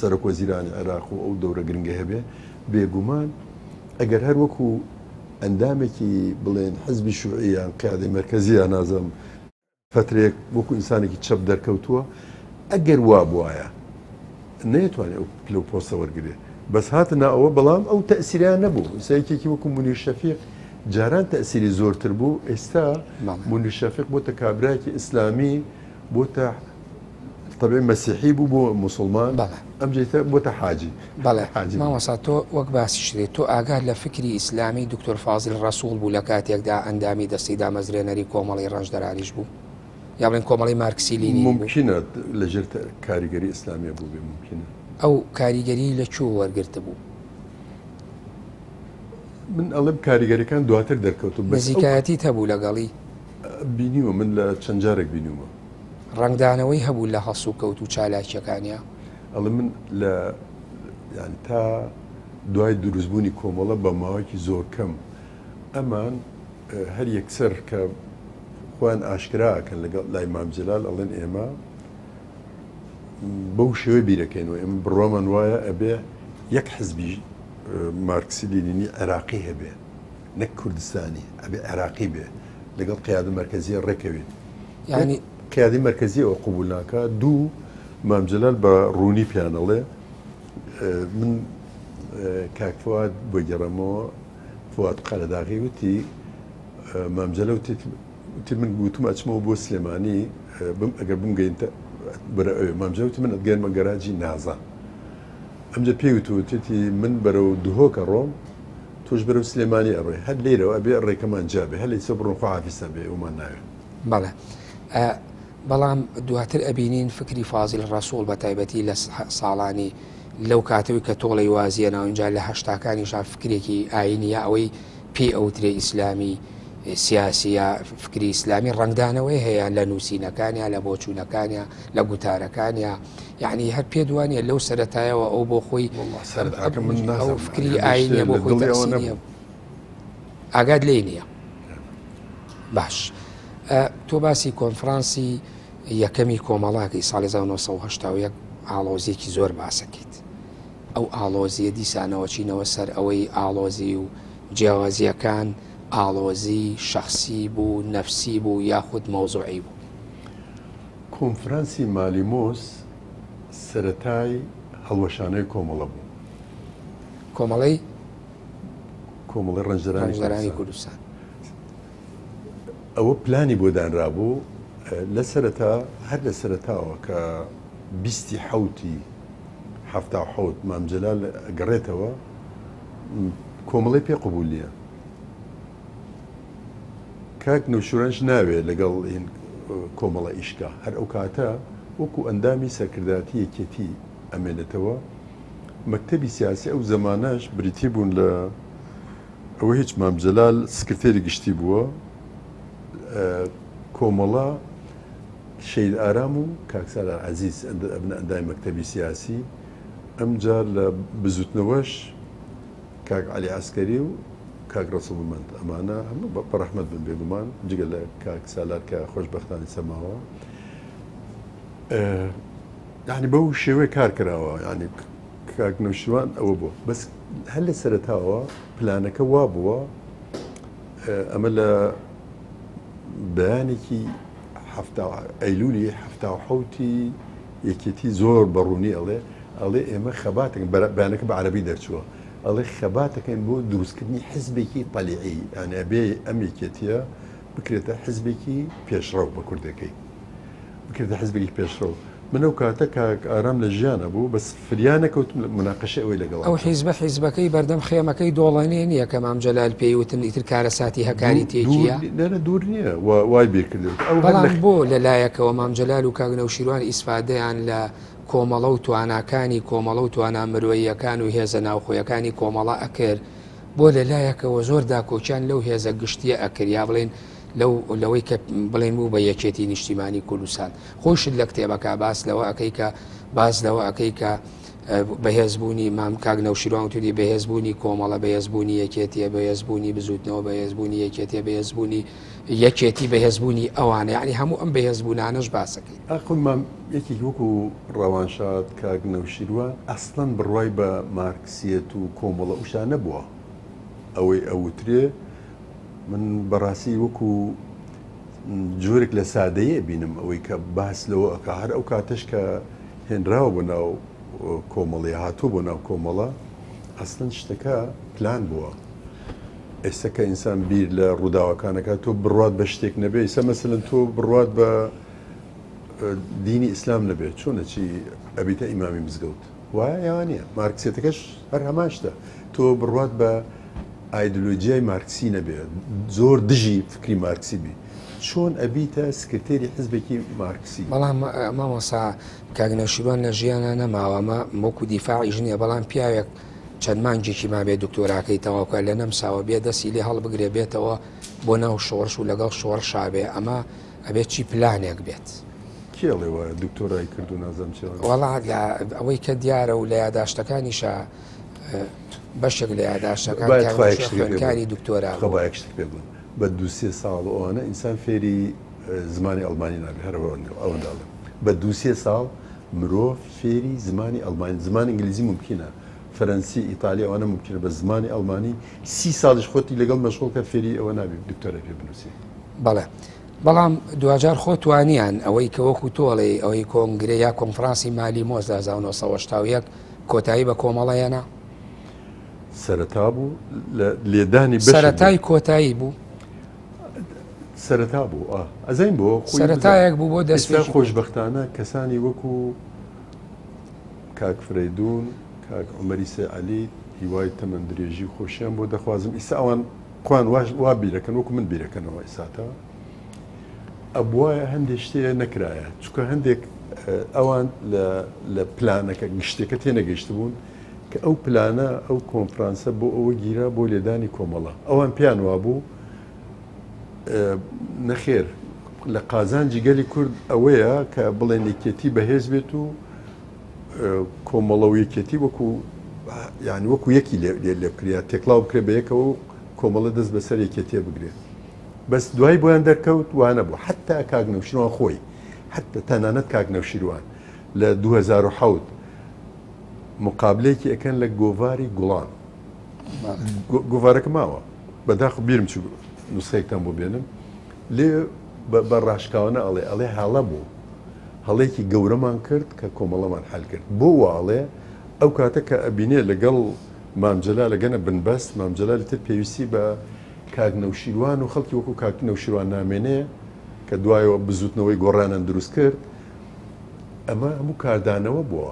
سەرۆکوەزیرانی عێراق و ئەو دەورە گرنگە هەبێ بێگومان ئەگەر هەر وەکو ئەندامێکی بڵێن حزبی شیوعییان قیادەی مەرکەزییان نازەم فترێک وەکو ئینسانێکی چەپ دەرکەوتووە ئەگەر وا بواە نەیەتوانێت ئەو لەو پۆستە وەرگێ بەس هاتنا ئەوە بەڵام ئەو تەسیریان نەبوو سەیەکێکی وەکو مونیر شەفیق جاران تەسیری زۆرتر بوو ئێستا مونیر شەفیق بۆتە کابراایکی ئیسلامی بۆتە طبعی مەسیحی بوو بۆ مسلمان ئەم جێتە بۆتە حاجی بەڵێ مامۆستا تۆ وەک باسی شتێت تۆ ئاگار لە فکری ئیسلامی دکتۆر فازل ڕەسوڵ بوو لە کاتێکدا ئەندامی دەستی دامەزرێنەری کۆمەڵی ڕەشدەرانیش بوو یا بڵێن کۆمەڵی مارکسی لینی ممکنە لەژێر کاریگەری ئیسلامیە بوو بێ ممکنە ئەو کاریگەری لە چوو وەرگرتە بوو من ئەڵێم کاریگەریەکان دواتر دەرکەوتو نزیکایەتی هەبوو لەگەڵی بینیوە من لە چەند جارێک بینیومە ڕنگدانەوەی هەبوو لە هەڵسو و کەوت و چالاکیەکانیە ئەڵێ من لە یان تا دوای دروستبوونی کۆمەڵە بە ماوەیەکی زۆر کەم ئەمان هەر یەکسەر کە خۆیان ئاشکراکەن لەگەڵ لای مام جەلال ئەڵێن ئێمە بەو شێوەی بیرەکەینەوە ئێمە بڕۆمان وایە ئەبێ یەک حزبی مارکسی لینینی عێراقی هەبێ نەک کوردستانی ئەبێ عێراقی بێ لەگەڵ قیادە مەرکەزیە ڕێکەوێت یعنی قیادی مەرکەزیەوە قبول ناکە دوو مام جەلال بە ڕوونی پیانەڵێ من کاک فواد بۆ گەڕەمەوە فواد قەرەداغی وتی مام جەلال وتی من گوتم ئەچمەوە بۆ سلێمانی ئەگەر بمگەینتە بەرە ئەوێ مام جەلال وتی من ئەتگەێنمە گەراجی نازان ئەمجا پێی وتی من بەرەو دوهۆکە ڕۆم تۆش بەرەو سلێمانی ئەڕێ هەر لێرەوە ئەبێ ڕێکەمان جابێ هەر لەیسە بڕۆن خواحافیسە بێ ئەومان ناوێت بەڵێ بەڵام دواتر ئەبینین فکری فازل ڕەسوڵ بە تایبەتی لە ساڵانی لەو کاتەوەی کە تۆڵی وازیەنەوە اینجا لە هەشتاکانیشا فکرێکی ئاینیە ئەوەی پێی ئەوترێ ئیسلامی سیاسیە فکری ئیسلامی ڕنگدانەوەی هەیە لە نووسینەکانیان لە بۆچوونەکانیان لە گوتارەکانیان یعنی هەر پێ دوانە لەو سەرەتایەوە ئەو بۆ خۆی ئەو فکری ئاینە بۆ خۆی تەسینە ئاگاد لێ نییە. باش تۆ باسی کۆنفرانسی یەکەمی کۆمەڵاکی ساڵی 1970 ئاڵۆزیەکی زۆر باسەکەیت. ئەو ئاڵۆزیە دیسانەوە چینەوە سەر ئەوەی ئاڵۆزی و جیاوازیەکان ئاڵۆزی شخصی بوو، نەفسی بوو یاخود مۆزوعی بوو. کۆنفرانسی مالیمۆس سەرەتای هەڵوەشانەی کۆمەڵە بوو. کۆمەڵی ڕەنجەرانی کوردستان. ئەوە پلانی بۆ دانرابوو لە سەرەتا هەر لە سەرەتاوە کە 27 مامجلال گەڕێتەوە کۆمەڵی پێ قبولیە. کاک نەوشیروانش ناوێت لەگەڵ این کۆمەڵە ئیشکا هەر ئەو کاتە وەکو ئەندامی سەرکرداتی یەکێتی ئەمێنێتەوە. مەکتەبی سیاسی ئەو زەمانەش بریتی بوون لە ئەوە هیچ مامجلال سکرتێری گشتی بووە. کۆمەڵە شەید ئارام و کاکسالار عەزیز ئەندامی مەکتەبی سیاسی ئەمجار لە بزوتنەوەش کاک عەلی عەسکەری و کاک ڕەسوڵمەند ئەمانە هەموو بەڕەحمەت بن بێگومان جگە لە کاک سالار کە خۆشبەختانی سەماوە یعنی بەو شێوەیە کار کراوە. ینی کاک نەوشیروان ئەوە بوو بەس هەر لە سەرەتاوە پلانەکە وا بووە ئەمە لە بەیانێکی ئەیلولی 1970 یەکێتی زۆر بەڕوونی ئەڵێ ئێمە خەباتێک بەیانەکە بە عەرەبی دەرچووە ئەڵێ خەباتەکەین بۆ دروستکردنی حزبێکی طەلیعی یانە ئەبێ ئەم یەکێتیە بکرێتە حزبێکی پێشڕەو بە کوردەکەی بکرێتە حزبێکی پێشڕەو. من ئەو کاتە کاک ئارام لە ژیانە بوو بەس فریانە کەوتم مناقەشە ئەوەی لەگەڵ ئەو حیزبەکەی بەردەم خێمەکەی دۆڵانێ نییە کە مامجلال پێی وتم ئیتر کارە ساتی هەکاری تێکیە نەرە دوور نییە وای بێکردێت. بەڵام بۆ لەلایەکەوە مامجلال و کاک نەوشیروان ئیسفادەیان لە کۆمەڵە و تواناکانی کۆمەڵە و توانە مرۆییەکان و هێزە ناوخۆیەکانی کۆمەڵە ئەکرد بۆ لەلایەکەوە زۆر داکۆچیان لەو هێزە گشتیە ئەکرد یا بڵێن لەوەی کە بڵێن بوو بە یەکێتی نیشتیمانی کوردستان. خۆشت لە کتێبەکە باس لەوە ئەەکەی کە باز لەوە ئەەکەی کە بەهێزبوونی مام کاک نەوشیروان توی بەهێزبوونی کۆمەڵە بەهێزبوونی یەکێتیە بەهێزبوونی بزوتنەوە بەهێزبوونی یەکێتیە بەهێزبوونی یەکێتی بەهێزبوونی ئەوانە یعنی هەموو ئەم بەهێزبوونانەش باسەکەی. ئەخۆمان یەکی وەکو ڕەوانشاد کاک نەوشیروان ئەسڵەن بڕوای بە مارکسیەت و کۆمەڵە ئوشان نەبووە ئەوەی ئەوترێ. من بەڕاستی وەکو جۆرێک لە سادەیە بینم ئەوەی کە باس لەوە ئەکا هەر ئەو کاتەش کە هێنراوە بۆ ناو کۆمەڵی هاتوو بۆ ناو کۆمەڵە ئەسڵەن شتەکە پلان بووە. ئێستا کە ئینسان بیر لە ڕووداوەکانەکە تۆ بڕوات بە شتێک نەبێ ئێستا مەسەلەن تۆ بڕوات بە دینی ئیسلام نەبێت چۆنە چی ئەبیتە ئیمامی مزگەوت وایە یان نییە. مارکسیەتەکەش هەر هەمان شتە تۆ بڕوات بە ئایدۆلۆجیای مارکسی نەبێت زۆر دژی فکری مارکسی بی چۆن ئەبیتە سکرتێری حزبێکی مارکسی. بەڵام مامۆسا کاک نەوشیروان لە ژیانە نەماوەمە وەکو دیفاعی ژنیە بەڵام پیاوێک چەند مانگێکی ما بێت دکتۆراکەی تەواوکە لە نەمساوە بێ دەستی لێ هەڵبگرێ بێتەوە بۆ ناو شۆڕش و لەگەڵ شۆڕشابێ ئەمە ئەبێت چی پلانێک بێت. کێڵێ وایە دکتۆرای کرد و نازەم چێ وەڵات ئەوەی کە دیارە و لە یاداشتەکانیشە بەشێک لە یاداشتەکانی دکتۆرا خەبایەک شت پێ بوون بە 2-3 ساڵ ئەوانە ئینسان فێری زمانی ئەڵمانی نابێت هەر ئەوەنداڵێ بە 2-3 ساڵ مرۆڤ فێری زمانی ئەڵمانی زمانی ئینگلیزی ممکنە فەرەنسی ئیتالیا ئەوانە ممکنە بە زمانی ئەڵمانی 30 ساڵیش خۆتی لەگەڵ مەشغوڵکە فێری ئەوە نابێت دکتۆرە پێ بنووسی. بەڵێ بەڵام دوجار خۆتوانیان ئەوەی کە وەکو تۆڵێ ئەوەی کۆنگرێ یا کۆنفرانسی مالیمۆس 1970 کۆتایی بە کۆمەڵەیەنە سەرەتا بوو لێدانی سەرەتای کۆتایی بوو سەرەتا بوو ئەزین بۆ سەرەتایەک بوو بۆ دەستپێکی خۆشبەختانە کەسانی وەکو کاک فرەیدون کاک عومەری سەعەلی هیوای تەمەن درێژی خۆشیان بۆ دەخوازم ئیسا ئەوان خوان وا بیرەکەن وەکو من بیرەکەنەوە ئیساتە ئەبوایە هەندێک شتەیە نەکرایە چونکە هەندێک ئەوان لە پلانەکە گشتێکە تێنەگەیشت بوون کە ئەو پلانە ئەو کۆنفرانسە بۆ ئەوە گیرا بۆ لێدانی کۆمەڵە ئەوان پیان وا بوو نەخێر لە قازانجی گەلی کورد ئەوەیە کە بڵێن یەکێتی بەهێز بێت و کۆمەڵە و یەکێتی وەکو یعنی وەکو یەکی لێ بکرێت تێکڵاو بکرێت بە یەکەوە و کۆمەڵە دەست بەسەر یەکێتیە بگرێت بەس دوای بۆیان دەرکەوت وانە بوو حتا کاک نەوشیروان خۆی حتا تەنانەت کاک نەوشیروان لە 2007 مقابلەیەکی ئەەکەن لە گۆڤاری گوڵان گۆڤارەکە ماوە بەداخ بیرم چوو نوسخەیەکتان بۆ بێنم لێ بە ڕاشکاوانە ئەڵێ هەڵە بوو هەڵەیەکی گەورەمان کرد کە کۆمەڵەمان حل کرد بۆ واڵێ ئەو کاتە کە ئەبینێ لەگەڵ مامجللا لەگەنە بنبەست مامجللا لەتر پێویستی بە کاک نەوشیروان و خەڵکی وەکو کاک نەوشیروان نامێنەیە کە دوایەوە بزوتنەوەی گۆڕانان دروست کرد ئەمە هەموو کاردانەوە بووە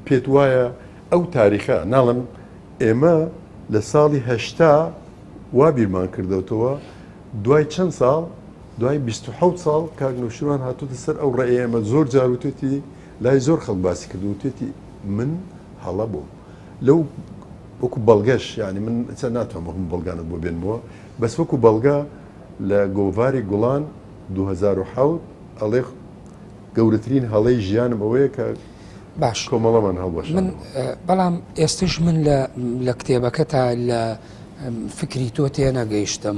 پێت وایە ئەو تاریخە ناڵم ئێمە لە ساڵی هەشتا وا بیرمان کردوتەوە دوای چەند ساڵ دوای 27 ساڵ کاک نەوشیروان هاتووتە سەر ئەو ڕێی ئێمە زۆر جاروتێتی لای زۆر خەڵک باسی کردوتێتی من هەڵە بووم لەو وەکو بەڵگەش ینی من چە ناتوانم هەموو بەڵگانت بۆ بێنمەوە بەس وەکو بەڵگا لە گۆڤاری گوڵان 2007 ئەڵێ گەورەترین هەڵەی ژیانم ئەوەیە کە باش کۆمەڵەمان هەڵبەش من بەڵام ئێستش من لە کتێبەکە تا لە فکری تۆ تێ نەگەیشتم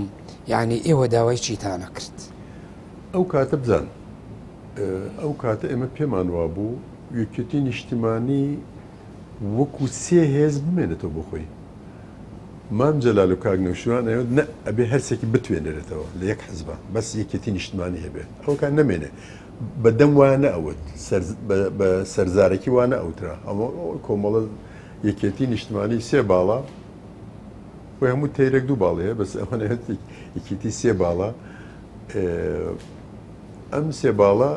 یعنی ئێوە داوای چیتانە کرد ئەو کاتە بزان ئەو کاتە ئێمە پێمان وا بوو یەکێتی نیشتیمانی وەکو سێ هێز بمێنێتەوە بۆ خۆی مام جەلال و کاک نەوشیروان نە ئەبێ هەرسێکی بتوێنێتەوە لە یەک حزبە بەس یەکێتی نیشتیمانی هەبێت ئەو کات نەمێنێ بەدەم وانە ئەوت بە سەرزارێکی وانە ئەوترا ئەمە کۆمەڵە یەکێتی نیشتیمانی سێ باڵا و هەموو تەیرێک دوو باڵەیە بەس ئەوەنە یەکێتی سێ باڵا ئەم سێ باڵا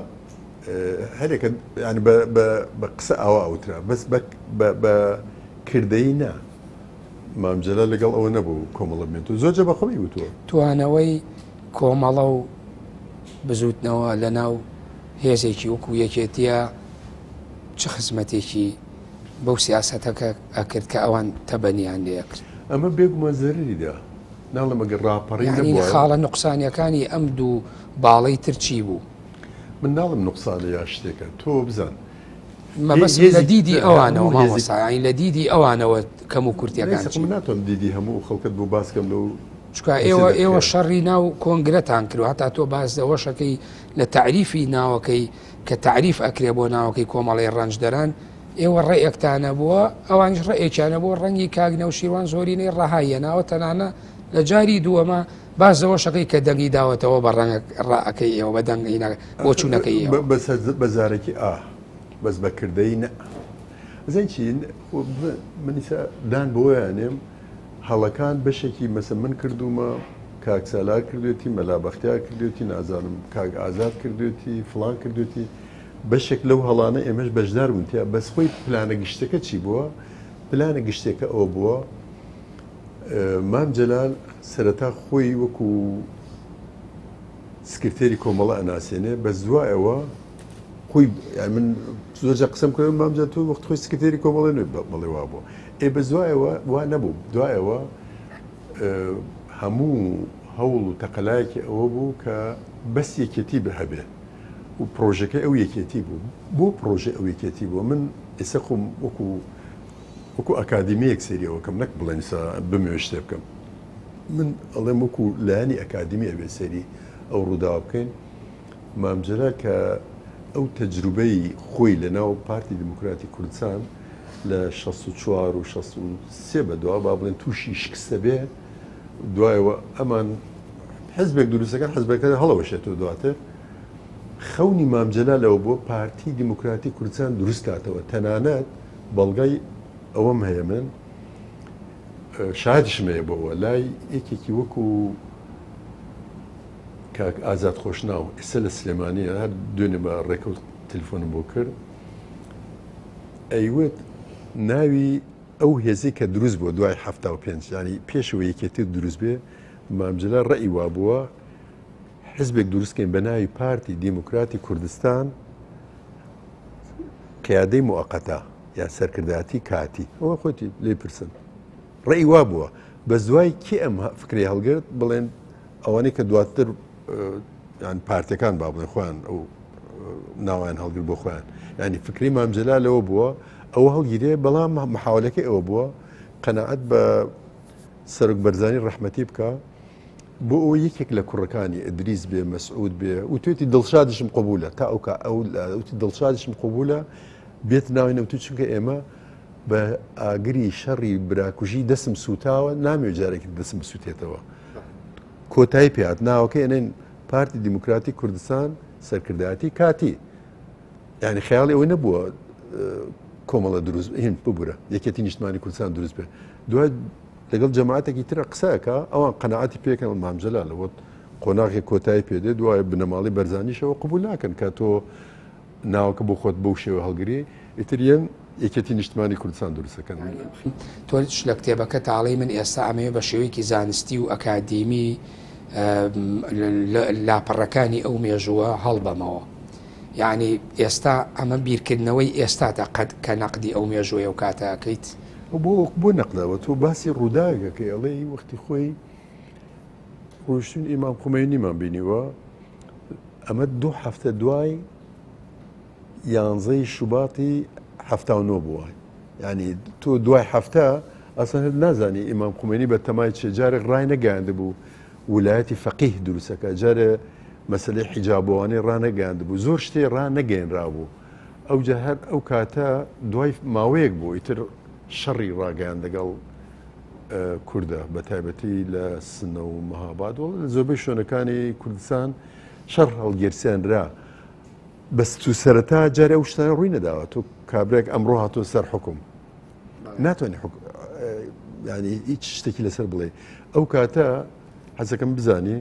هەرێکە ینی بە قسە ئەوە ئەوترا بەس بە کردەی نا مامجللا لەگەڵ ئەوە نەبوو کۆمەڵە بێت و زۆرجە بە خۆی وتووە توانەوەی کۆمەڵە و بزوتنەوە لە ناو هێزێکی وەکو یەکێتیە چه خزمەتێکی بەو سیاسەتەکە ئەکرد کە ئەوان تەبەنیان لێ کرد ئەمە بێگومان زەرریدا ناڵم ئەگەر ڕاپەڕی ینی خاڵە نوقسانیەکانی ئەم دوو باڵەی ترچی بوو من ناڵم نوقسانە یا شتێکە تۆ بزان مەبەست لە دیدی ئەوانەوە مامۆستا لە دیدی ئەوانەوە کەم و کورتیەکان من ناتوانم دیدی هەموو خەڵکت بۆ باسکەم لەو چکە ئێوە شەڕی ناو کۆنگرەتان کرد هەتا تۆ باز دەوەشەکەی لە تعریفی ناوەکەی کە تعریف ئەکرێ بۆ ناوەکەی کۆمەڵی ڕەنجدەران ئێوە ڕێیەکتانە بووە ئەوانش ڕێیەکیانە بۆ ڕەنگی کاک نەوشیروان زۆرینەی ڕەهایە ناوە تەنانە لە جاری دووەمە باز دەوەشەکەی کە دەنگی داوەتەوە بە ڕەنگە ڕائەکەی ئێوە بە دەنگی بۆ چوونەکەی بەزارێکی بەس بەکردەی نە زەی چی منیسا دان بۆیانێم هەڵەکان بەشێکی مەسە من کردومە کاک سالار کردوێتی مەلا بەختیار کردوێتی نازانم کاک ئازاد کردوێتی فڵان کردوێتی بەشێک لەو هەڵانە ئێمەش بەشدار بوون تیا بەس خۆی پلانە گشتەکە چی بووە پلانە گشتێکە ئەوە بووە مام جەلال سەرەتا خۆی وەکو سکرتێری کۆمەڵە ئەناسێنێ بەس دوایەوە خۆی من زۆرجە قسەم کرد مامجە تۆ وەخت خۆی سکرتێری کۆمەڵە نوێ بەڵێ وا بوو بە دوایەوە وا نەبوو دوایەوە هەموو هەوڵ و تەقەلایەکی ئەوە بوو کە بەس یەکێتی بە هەبێ و پرۆژەکە ئەو یەکێتی بوو بۆ پرۆژە ئەو یەکێتی بووە من ئێستا خۆم وەکو ئەکادیمیەک سریەوە کەم نەک بڵێن بمێ شتێ بکەم من ئەڵێم وەکو لایانی ئەکادیمی ئەبێ سەری ئەو ڕووداوە بکەین مامجەللا کە ئەو تەجروبەی خۆی لە ناو پارتی دموکراتی کوردستان لە 64 و 63 بەدوا با بڵێن تووشی شکستە بێ دوایەوە ئەمان حزبێک دروستەکان حزبەکە هەڵەوەشێتەوە دواتر خەونی مامجەللا لەوە بۆ پارتی دموکراتی کوردستان دروست کاتەوە تەنانەت بەڵگای ئەوەم هەیە من شایدشم هەیە بۆەوە لای یەکێکی وەکو کاک ئازاد خۆشناو ئێستا لە سلێمانیە هەر دوێنێ بە ڕێکەوت تەلفۆنم بۆ کرد ئەیوت ناوی ئەو هێزەی کە دروست بووە دوای 75 ینی پێشەوە یەکێتی دروست بێ مامجەللا ڕێی وا بووە حزبێک دروستکەین بە ناوی پارتی دیموکراتی کوردستان قیادەی موقەتە یا سەرکردایەتی کاتی ئەوە خۆتی لێ پرسن ڕێی وا بووە بە دوای کی ئەم فکری هەڵگرت بڵێن ئەوانەی کە دواتر یان پارتەکان با بڵێن خۆیان ئەو ناویان هەڵگر بۆ خۆیان ینی فکری مامجللا لەوە بووە ئەوە هەڵگیرێ بەڵام محاولەکەی ئەوە بووە قەنەعەت بە سەرک بەرزانی ڕەحمەتی بکە بۆ ئەو یەکێک لە کوڕەکانی ئەدریس بێ مەسعود بێ و توێتی دڵشادشم قبولە تا ئەوتی دڵشادشم قبولە بێت ناوی نەوتو چونکە ئێمە بە ئاگری شەڕی براکوژی دەسم سوتاوە نامێ جارێکی دەسم سووتێتەوە کۆتایی پێات ناوەکە ئەنێن پارتی دیموکراتی کوردستان سەرکردایەتی کاتی یعنی خەیاڵی ئەوەی نەبووە کۆمەڵە دروست هین ببوورە یەکێتی نیشتمانی کوردستان دروست بێ دوای لەگەڵ جەماعەتێکی ترە قسەکە ئەوان قەنەعەتی پێکەن مامجللا لەوە قۆناغی کۆتایی پێدێ دوای بنەماڵی بەرزانیشەوە قبول ناکەن کە تۆ ناوەکە بۆ خۆت بەو شێوە هەڵگری ئیتریەن یەکێتی نیشتمانی کوردستان دروستەکەن تۆش لە کتێبەکە تاڵی من ئێستا ئەمەوێ بە شێوەیەکی زانستی و ئەکادیمی لاپەڕەکانی ئەو مێژووە هەڵبەمەوە یعنی ئێستا ئەمە بیرکردنەوەی ئێستادا قەت کە نەقدی ئەو مێژووە و کاتەکەیت بۆ نەقدەوە تۆ باسی ڕووداگەکە ئەڵێ وەختی خۆی ڕۆشتون ئیمام خومینیمان بینیوە ئەمە 2 هەفتە دوای 11 شوباتی 79 بووە ینی تۆ دوای هەفتە ئەسەن نازانی ئیمام خومینی بە تەمای چێ جارێک ڕای نەگەیاندە بوو ویلایەتی فەقیه دروستەکە جارێ مەسەلەی حیجابەوانەی ڕانەگەیاندە بوو زۆر شتێ ڕانەگەیەنرا بوو ئەو جەهەر ئەو کاتە دوای ماوەیەک بوو ئیتر شەڕی ڕاگەیان لەگەڵ کووردە بە تایبەتی لە سنە و مەهاباد و لە زۆربەی شوێنەکانی کوردستان شەڕ هەڵگیرسیانرا بەس تو سەرەتا جارێ ئەو شتانە ڕووی نەداوە تۆ کابرێک ئەمڕۆ هاتۆ سەر حکوم ناتوانانی ینی هیچ شتێکی لەسەر بڵێ ئەو کاتە حەزەکەم بزانی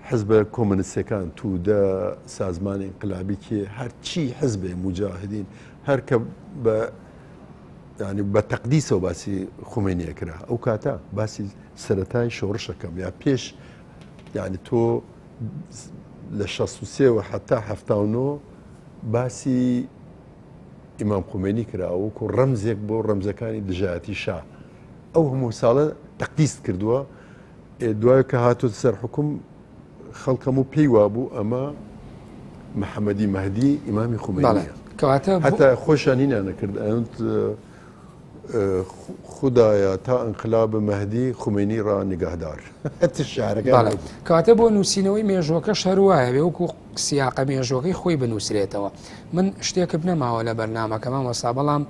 حزبە کۆمەنیستەکان توودە سازمانی انقلابی کێ هەرچی حزبێ مجاهدین هەر کە بە ینی بە تەقدیسەوە باسی خومینیە کرا ئەو کاتە باسی سەرەتای شۆڕشەکەم یا پێش یعنی تۆ لە 63 حتا 79 باسی ئیمام خومینی کراوە و ڕەمزێک بۆ ڕەمزەکانی دژایەتی شا ئەو هەموو ساڵە تەقدیست کردووە دوای کە هاتووە سەر حکوم خەڵکەم و پێی وابوو ئەمە محەممەدی مەهدی ئیمامی خومینیە حتا خۆشانینە نەکرد خدایە تا انقلاب مەهدی خومینی ڕ نیگەهدار کاتە بۆ نووسینەوەی مێژوەکە شەروایە بێ وەکو سیاقە مێژوەکەی خۆی بنووسرێتەوە من شتێکم نەماوە لە بەرنامەکەمان وەسا بەڵام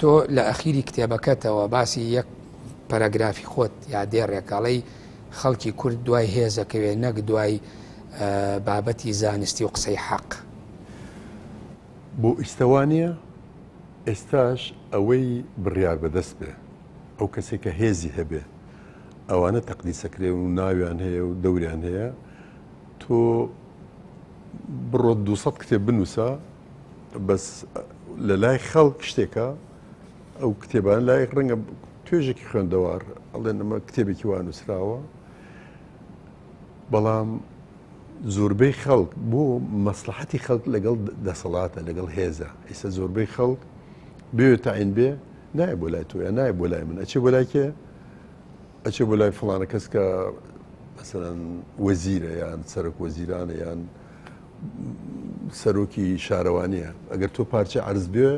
تۆ لە ئەخیری کتێبەکەتەوە باسی یەک پەرەگرافی خۆت یا دێڕێکاڵی خەڵکی کورد دوای هێزەکەوێ نەک دوای بابەتی زانستی و قسەی حەق بۆ ئیستەوانە ئێستاش ئەوەی بڕیار بەدەست بێ ئەو کەسێک کە هێزی هەبێ ئەوانە تەقدیسەکرێ و ناویان هەیە و دەوریان هەیە تۆ بڕۆ 200 کتێب بنووسە بەس لە لای خەڵک شتێکە ئەو کتێبان لای ڕەنگە توێژێکی خوێندەوار ئەڵێن ئەمە کتێبێکی وا نووسراوە بەڵام زۆربەی خەڵک بۆ مەسلحەتی خەڵک لەگەڵ دەسەڵاتە لەگەڵ هێزە ئێستا زۆربەی خەڵک بێ تاین بێ نایە بۆ لای تۆیان نایە بۆ لای من ئەچێ بۆ لای کێ ئەچێ بۆ لای فڵانە کەس کە مەسەڵەن وەزیرە یان سەرۆک وەزیرانە یان سەرۆکی شارەوانیە ئەگەر تۆ پارچە عەرز بێ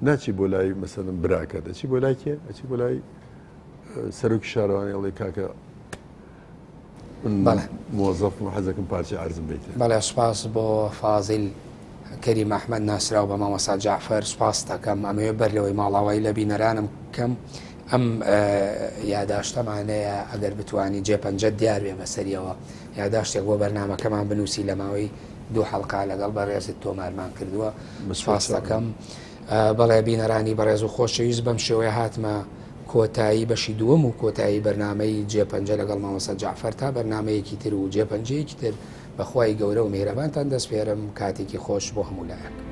ناچی بۆ لای مەسەڵەن براکە دەچی بۆ لای کێ ئەچی بۆ لای سەرۆکی شارەوانی ئەڵێ کاکە موظف حەزەکەم پارچە عەرزم بیت بەڵێ سوپاس بۆ فازیل کەریم ئەحمەد ناسراو بە مامۆستا جعفەر سوپاس دەکەم ئەمەوێ بەر لەوەی ماڵاوایی لە بینەرانم کەم ئەم یاداشتەمانەیە ئەگەر بتوانی جێپەنجە دیار بێ بەسەریەوە یاداشتێک بۆ بەرنامەکەمان بنووسی لە ماوەی 2 حەڵقا لەگەڵ بەڕێزت تۆمارمان کردووە سوپاس دەکەم بەڵێ بینەرانی بەڕێز و خۆشەویست بەم شێوەیە هاتمە کۆتایی بەشی دووەم و کۆتایی بەرنامەی جێپەنجە لەگەڵ مامۆستا جعفەر تا بەرنامەیەکی تر و جێپەنجەیەکی تر بەخوای گەورە و میهرەبانتان دەست پێرم کاتێکی خۆش بۆ هەموو لایەک